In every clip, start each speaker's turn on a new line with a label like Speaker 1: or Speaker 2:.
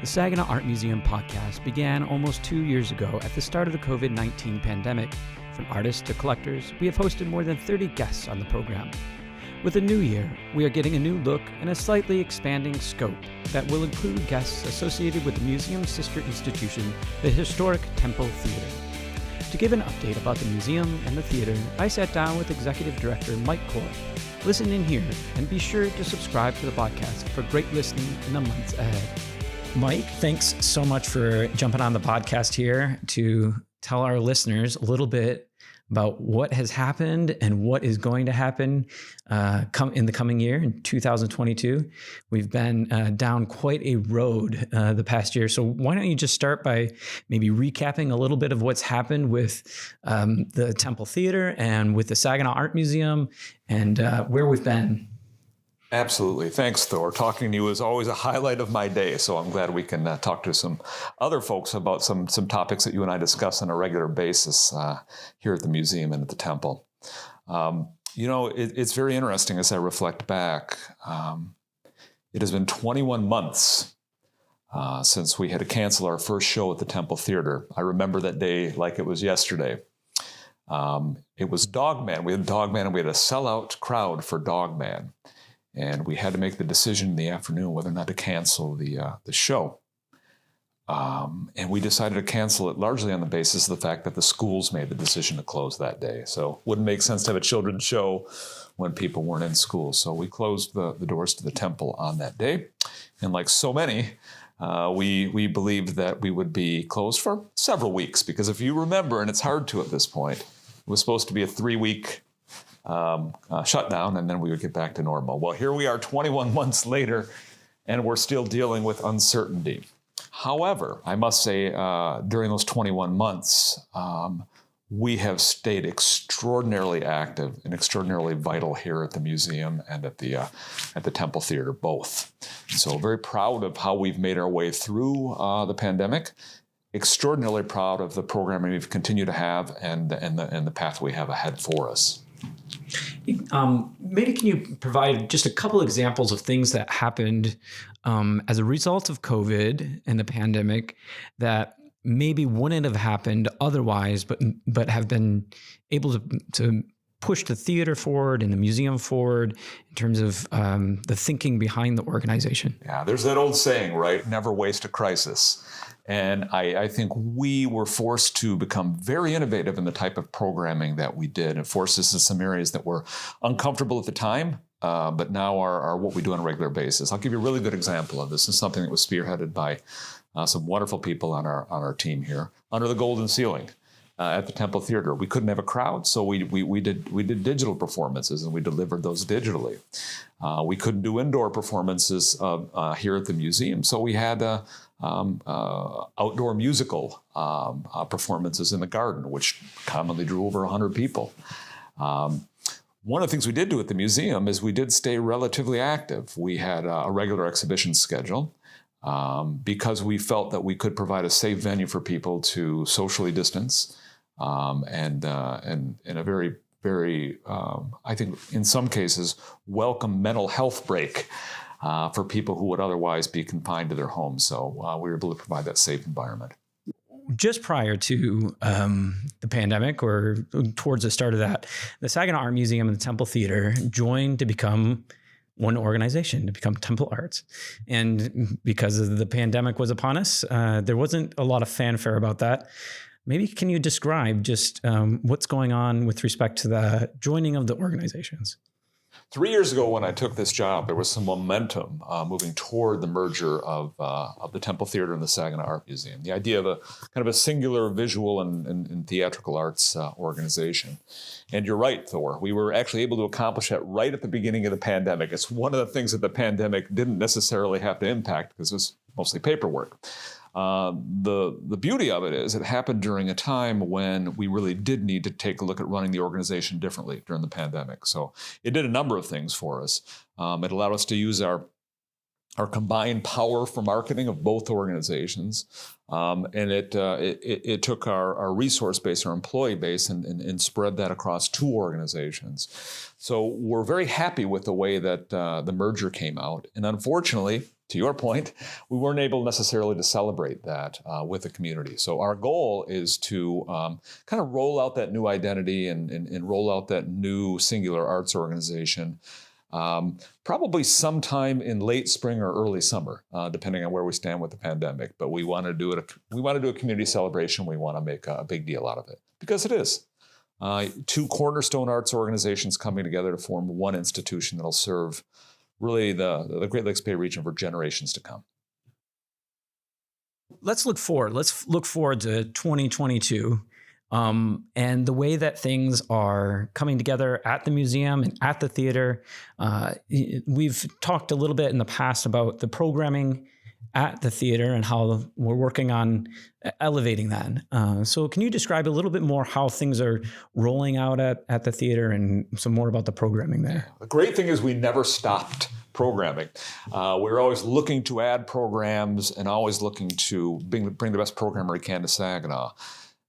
Speaker 1: The Saginaw Art Museum podcast began almost 2 years ago at the start of the COVID-19 pandemic. From artists to collectors, we have hosted more than 30 guests on the program. With the new year, we are getting a new look and a slightly expanding scope that will include guests associated with the museum's sister institution, the historic Temple Theater. To give an update about the museum and the theater, I sat down with Executive Director Mike Kolleth. Listen in here and be sure to subscribe to the podcast for great listening in the months ahead. Mike, thanks so much for jumping on the podcast here to tell our listeners a little bit about what has happened and what is going to happen in the coming year in 2022. We've been down quite a road the past year. So why don't you just start by maybe recapping a little bit of what's happened with the Temple Theater and with the Saginaw Art Museum and where we've been.
Speaker 2: Absolutely. Thanks, Thor. Talking to you is always a highlight of my day, so I'm glad we can talk to some other folks about some topics that you and I discuss on a regular basis here at the museum and at the temple. It's very interesting as I reflect back. It has been 21 months since we had to cancel our first show at the Temple Theater. I remember that day like it was yesterday. It was Dogman. We had Dogman, and we had a sellout crowd for Dogman. And we had to make the decision in the afternoon whether or not to cancel the show. And we decided to cancel it largely on the basis of the fact that the schools made the decision to close that day. So it wouldn't make sense to have a children's show when people weren't in school. So we closed the doors to the temple on that day. And like so many, we believed that we would be closed for several weeks. Because if you remember, and it's hard to at this point, it was supposed to be a 3-week shutdown, and then we would get back to normal. Well, here we are 21 months later, and we're still dealing with uncertainty. However, I must say, during those 21 months, we have stayed extraordinarily active and extraordinarily vital here at the museum and at the Temple Theater, both. So very proud of how we've made our way through the pandemic. Extraordinarily proud of the programming we've continued to have and the path we have ahead for us.
Speaker 1: Maybe can you provide just a couple examples of things that happened as a result of COVID and the pandemic that maybe wouldn't have happened otherwise, but have been able to push the theater forward and the museum forward in terms of the thinking behind the organization?
Speaker 2: Yeah, there's that old saying, right? Never waste a crisis. And I think we were forced to become very innovative in the type of programming that we did. It forced us in some areas that were uncomfortable at the time, but now are what we do on a regular basis. I'll give you a really good example of this. It's something that was spearheaded by some wonderful people on our team here. Under the golden ceiling at the Temple Theater, we couldn't have a crowd, so we did digital performances, and we delivered those digitally. We couldn't do indoor performances here at the museum, so we had outdoor musical performances in the garden, which commonly drew over 100 people. One of the things we did do at the museum is we did stay relatively active. We had a regular exhibition schedule because we felt that we could provide a safe venue for people to socially distance and in a very, very, I think in some cases, welcome mental health break for people who would otherwise be confined to their homes. So we were able to provide that safe environment.
Speaker 1: Just prior to the pandemic, or towards the start of that, the Saginaw Art Museum and the Temple Theater joined to become one organization, to become Temple Arts. And because the pandemic was upon us, there wasn't a lot of fanfare about that. Maybe can you describe just what's going on with respect to the joining of the organizations?
Speaker 2: 3 years ago, when I took this job, there was some momentum moving toward the merger of the Temple Theater and the Saginaw Art Museum. The idea of a kind of a singular visual and theatrical arts organization. And you're right, Thor. We were actually able to accomplish that right at the beginning of the pandemic. It's one of the things that the pandemic didn't necessarily have to impact because it was mostly paperwork. The beauty of it is it happened during a time when we really did need to take a look at running the organization differently during the pandemic. So it did a number of things for us. It allowed us to use our combined power for marketing of both organizations. And it took our resource base, our employee base, and spread that across 2 organizations. So we're very happy with the way that the merger came out. And unfortunately, to your point, we weren't able necessarily to celebrate that with the community. So our goal is to kind of roll out that new identity and roll out that new singular arts organization probably sometime in late spring or early summer, depending on where we stand with the pandemic. But we want to do it. We want to do a community celebration. We want to make a big deal out of it because it is. Two cornerstone arts organizations coming together to form one institution that'll serve really the Great Lakes Bay region for generations to come.
Speaker 1: Let's look forward. Let's look forward to 2022 and the way that things are coming together at the museum and at the theater. We've talked a little bit in the past about the programming at the theater and how we're working on elevating that. So can you describe a little bit more how things are rolling out at the theater and some more about the programming there?
Speaker 2: The great thing is we never stopped programming. We're always looking to add programs and always looking to bring the best programmer we can to Saginaw.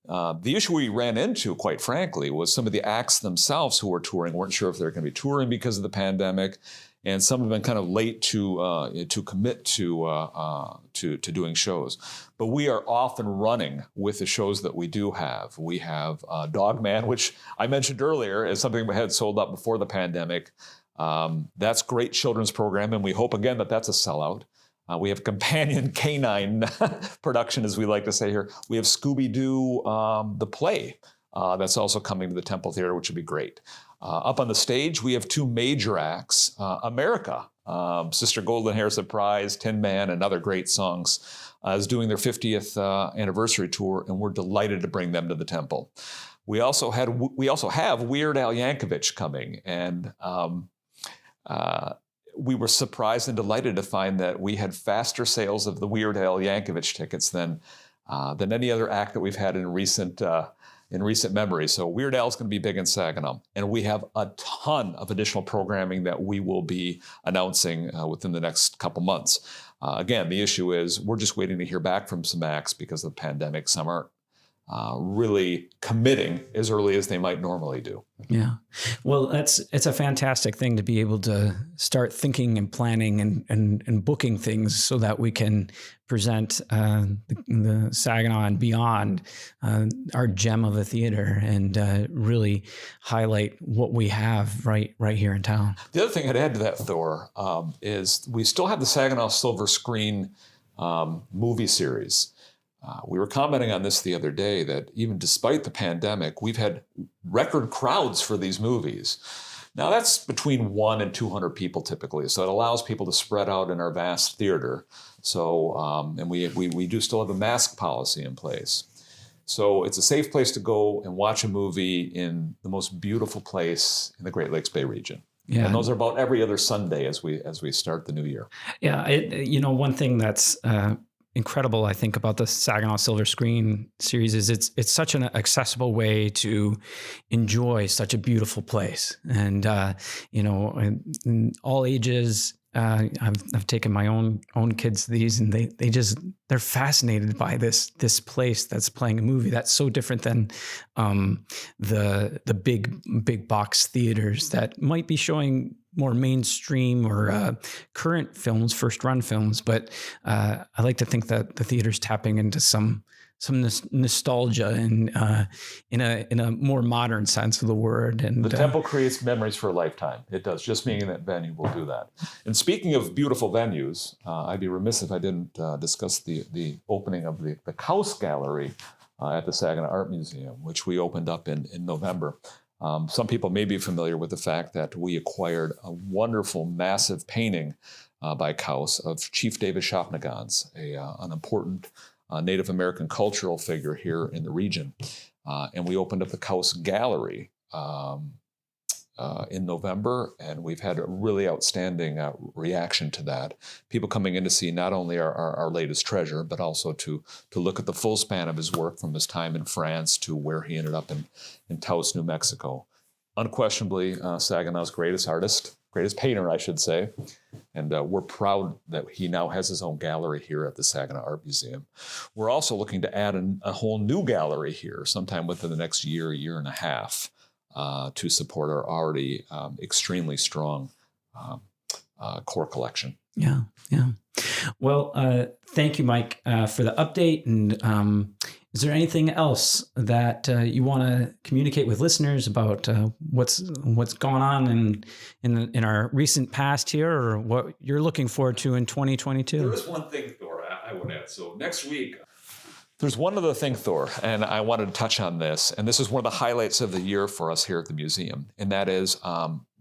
Speaker 2: The issue we ran into, quite frankly, was some of the acts themselves who were touring weren't sure if they're going to be touring because of the pandemic. And some have been kind of late to commit to doing shows, but we are off and running with the shows that we do have. We have Dogman, which I mentioned earlier, is something we had sold out before the pandemic. That's great children's program, and we hope again that that's a sellout. We have companion canine production, as we like to say here. We have Scooby-Doo, the play. That's also coming to the Temple Theater, which would be great. Up on the stage, we have two major acts. America, Sister Golden Hair Surprise, Tin Man, and other great songs, is doing their 50th anniversary tour, and we're delighted to bring them to the Temple. We also have Weird Al Yankovic coming, and we were surprised and delighted to find that we had faster sales of the Weird Al Yankovic tickets than any other act that we've had in recent memory. So Weird Al is going to be big in Saginaw. And we have a ton of additional programming that we will be announcing within the next couple months. Again, the issue is we're just waiting to hear back from some acts because of the pandemic. Some aren't really committing as early as they might normally do.
Speaker 1: Yeah. Well, it's a fantastic thing to be able to start thinking and planning and booking things so that we can present the Saginaw and beyond our gem of a theater and really highlight what we have right here in town.
Speaker 2: The other thing I'd add to that, Thor, is we still have the Saginaw Silver Screen movie series. We were commenting on this the other day that even despite the pandemic, we've had record crowds for these movies. Now that's between 100 and 200 people typically, so it allows people to spread out in our vast theater. So, and we do still have a mask policy in place. So it's a safe place to go and watch a movie in the most beautiful place in the Great Lakes Bay region. Yeah. And those are about every other Sunday as we start the new year.
Speaker 1: Yeah, one thing that's incredible, I think, about the Saginaw Silver Screen series is it's such an accessible way to enjoy such a beautiful place, and in all ages. I've taken my own kids to these, and they're fascinated by this place that's playing a movie that's so different than the big box theaters that might be showing more mainstream or current films, first run films. But I like to think that the theater's tapping into some nostalgia and in a more modern sense of the word. And
Speaker 2: the Temple creates memories for a lifetime. It does. Just being in that venue will do that. And speaking of beautiful venues, I'd be remiss if I didn't discuss the opening of the Kouse Gallery at the Saginaw Art Museum, which we opened up in November. Some people may be familiar with the fact that we acquired a wonderful, massive painting by Kouse of Chief David Shopnagans, an important Native American cultural figure here in the region. And we opened up the Kouse Gallery in November, and we've had a really outstanding reaction to that. People coming in to see not only our latest treasure, but also to look at the full span of his work from his time in France to where he ended up in Taos, New Mexico. Unquestionably, Saginaw's greatest painter, I should say. And we're proud that he now has his own gallery here at the Saginaw Art Museum. We're also looking to add a whole new gallery here sometime within the next year and a half to support our already extremely strong core collection.
Speaker 1: Yeah. Yeah. Well, thank you, Mike, for the update. And is there anything else that you want to communicate with listeners about what's gone on in our recent past here, or what you're looking forward to in 2022?
Speaker 2: There is one thing, Thor, I would add. So next week, there's one other thing, Thor, and I wanted to touch on this. And this is one of the highlights of the year for us here at the museum, and that is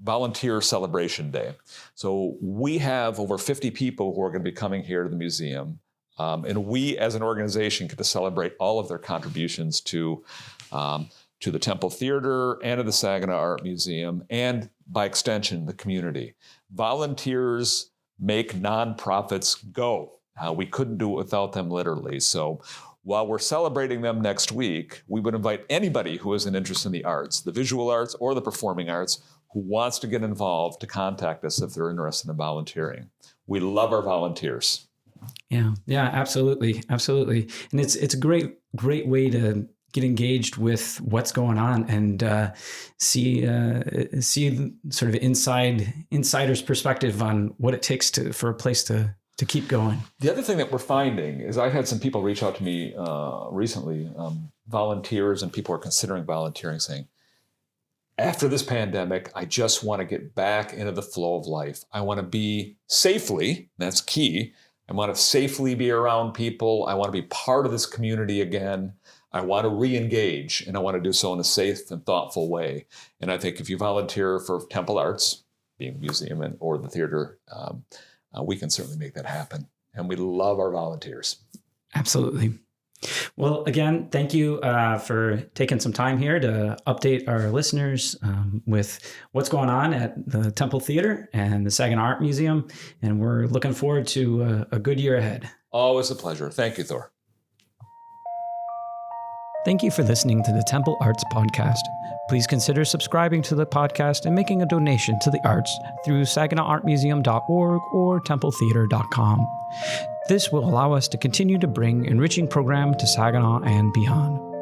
Speaker 2: Volunteer Celebration Day. So we have over 50 people who are going to be coming here to the museum. And we, as an organization, get to celebrate all of their contributions to the Temple Theater and to the Saginaw Art Museum, and by extension, the community. Volunteers make nonprofits go. We couldn't do it without them, literally. So while we're celebrating them next week, we would invite anybody who has an interest in the arts, the visual arts or the performing arts, who wants to get involved to contact us if they're interested in volunteering. We love our volunteers.
Speaker 1: Yeah, absolutely. Absolutely. And it's a great way to get engaged with what's going on and see sort of insider's perspective on what it takes for a place to keep going.
Speaker 2: The other thing that we're finding is I've had some people reach out to me recently, volunteers and people who are considering volunteering, saying, after this pandemic, I just want to get back into the flow of life. I want to be safely, that's key. I want to safely be around people. I want to be part of this community again. I want to re-engage, and I want to do so in a safe and thoughtful way. And I think if you volunteer for Temple Arts, being a museum or the theater, we can certainly make that happen. And we love our volunteers.
Speaker 1: Absolutely. Well, again, thank you for taking some time here to update our listeners with what's going on at the Temple Theater and the Saginaw Art Museum. And we're looking forward to a good year ahead.
Speaker 2: Always a pleasure. Thank you, Thor.
Speaker 1: Thank you for listening to the Temple Arts Podcast. Please consider subscribing to the podcast and making a donation to the arts through SaginawArtMuseum.org or TempleTheater.com. This will allow us to continue to bring enriching program to Saginaw and beyond.